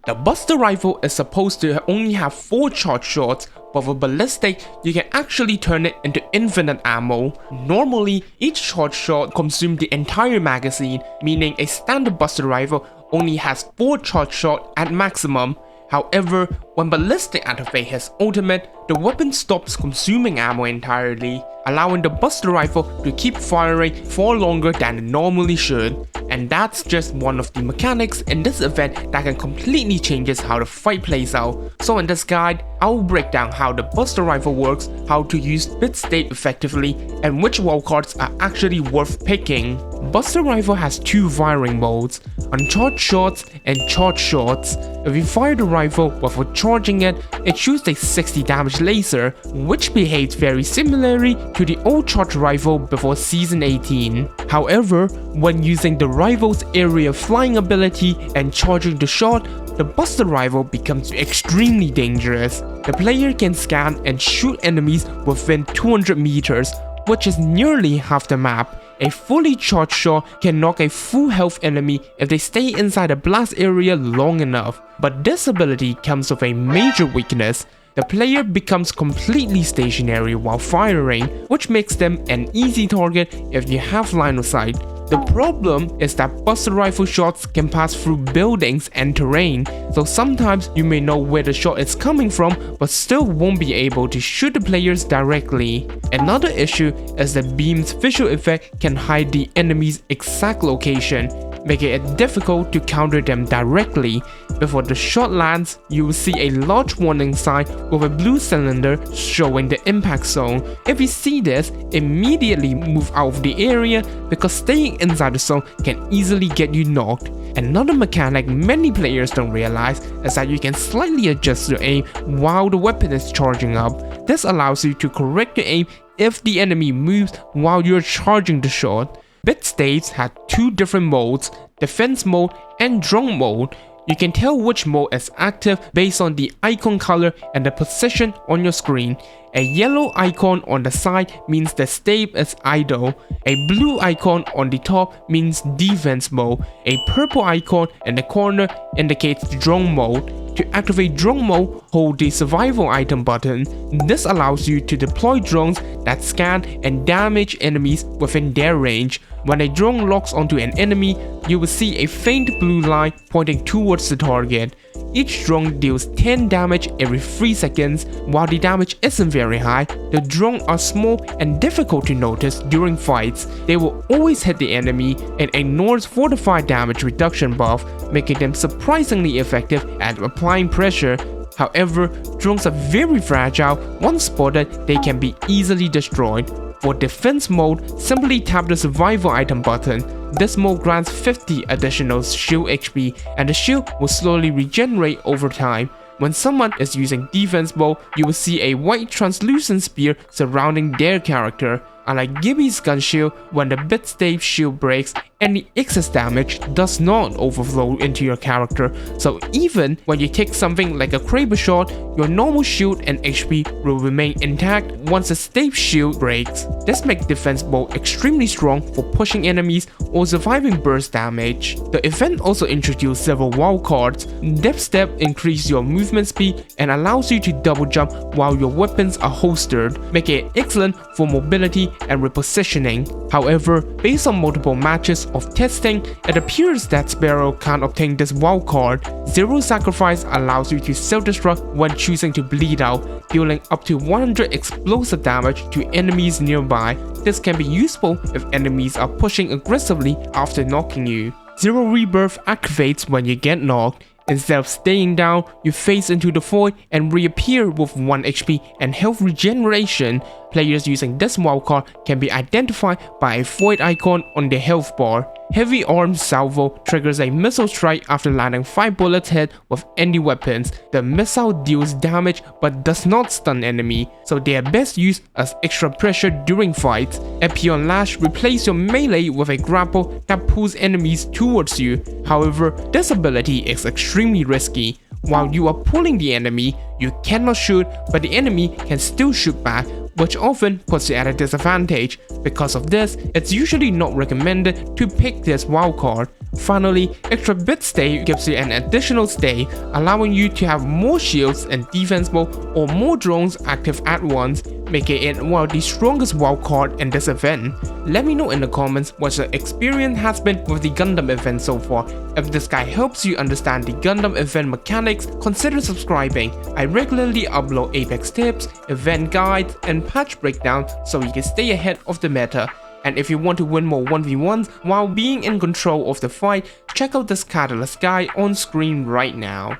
The Buster Rifle is supposed to only have 4 charge shots, but with ballistic, you can actually turn it into infinite ammo. Normally, each charge shot consumes the entire magazine, meaning a standard Buster Rifle only has 4 charge shots at maximum. However, when ballistic activates his ultimate, the weapon stops consuming ammo entirely, allowing the Buster Rifle to keep firing for longer than it normally should. And that's just one of the mechanics in this event that can completely change how the fight plays out. So in this guide, I will break down how the Buster Rifle works, how to use Bit Staves effectively, and which wildcards are actually worth picking. Buster Rifle has 2 firing modes, uncharged shots and charged shots. If you fire the rifle without charging it, it shoots a 60 damage laser, which behaves very similarly to the old charged rifle before Season 18. However, when using the rifle's area flying ability and charging the shot, the Buster Rifle becomes extremely dangerous. The player can scan and shoot enemies within 200 meters, which is nearly half the map. A fully charged shot can knock a full health enemy if they stay inside the blast area long enough. But this ability comes with a major weakness. The player becomes completely stationary while firing, which makes them an easy target if you have line of sight. The problem is that Buster Rifle shots can pass through buildings and terrain, so sometimes you may know where the shot is coming from but still won't be able to shoot the players directly. Another issue is that beam's visual effect can hide the enemy's exact location, making it difficult to counter them directly. Before the shot lands, you will see a large warning sign with a blue cylinder showing the impact zone. If you see this, immediately move out of the area because staying inside the zone can easily get you knocked. Another mechanic many players don't realize is that you can slightly adjust your aim while the weapon is charging up. This allows you to correct your aim if the enemy moves while you're charging the shot. Bit Staves had 2 different modes, defense mode and drone mode. You can tell which mode is active based on the icon color and the position on your screen. A yellow icon on the side means the stave is idle. A blue icon on the top means defense mode. A purple icon in the corner indicates drone mode. To activate drone mode, hold the survival item button. This allows you to deploy drones that scan and damage enemies within their range. When a drone locks onto an enemy, you will see a faint blue line pointing towards the target. Each drone deals 10 damage every 3 seconds. While the damage isn't very high, the drones are small and difficult to notice during fights. They will always hit the enemy and ignores fortified damage reduction buff, making them surprisingly effective at applying pressure. However, drones are very fragile. Once spotted, they can be easily destroyed. For defense mode, simply tap the survival item button. This mode grants 50 additional shield HP, and the shield will slowly regenerate over time. When someone is using defense mode, you will see a white translucent spear surrounding their character. Unlike Gibby's gun shield, when the Bit Staves shield breaks, any excess damage does not overflow into your character, so even when you take something like a Kraber shot, your normal shield and HP will remain intact once the Stave shield breaks. This makes defense mode extremely strong for pushing enemies or surviving burst damage. The event also introduced several wildcards. Depth Step increases your movement speed and allows you to double jump while your weapons are holstered, making it excellent for mobility and repositioning. However, based on multiple matches of testing, it appears that Sparrow can't obtain this wildcard. Zero Sacrifice allows you to self-destruct when choosing to bleed out, dealing up to 100 explosive damage to enemies nearby. This can be useful if enemies are pushing aggressively after knocking you. Zero Rebirth activates when you get knocked. Instead of staying down, you phase into the void and reappear with 1 HP and health regeneration. Players using this wildcard can be identified by a void icon on their health bar. Heavy Arm Salvo triggers a missile strike after landing 5 bullets hit with any weapons. The missile deals damage but does not stun enemy, so they are best used as extra pressure during fights. Epion Lash replaces your melee with a grapple that pulls enemies towards you. However, this ability is extremely risky. While you are pulling the enemy, you cannot shoot, but the enemy can still shoot back, which often puts you at a disadvantage. Because of this, it's usually not recommended to pick this wildcard. Finally, extra bit stave gives you an additional stay, allowing you to have more shields in defense mode or more drones active at once, making it one of the strongest wildcard in this event. Let me know in the comments what your experience has been with the Gundam event so far. If this guide helps you understand the Gundam event mechanics, consider subscribing. I regularly upload Apex tips, event guides, and patch breakdowns so you can stay ahead of the meta. And if you want to win more 1v1s while being in control of the fight, check out this catalyst guide on screen right now.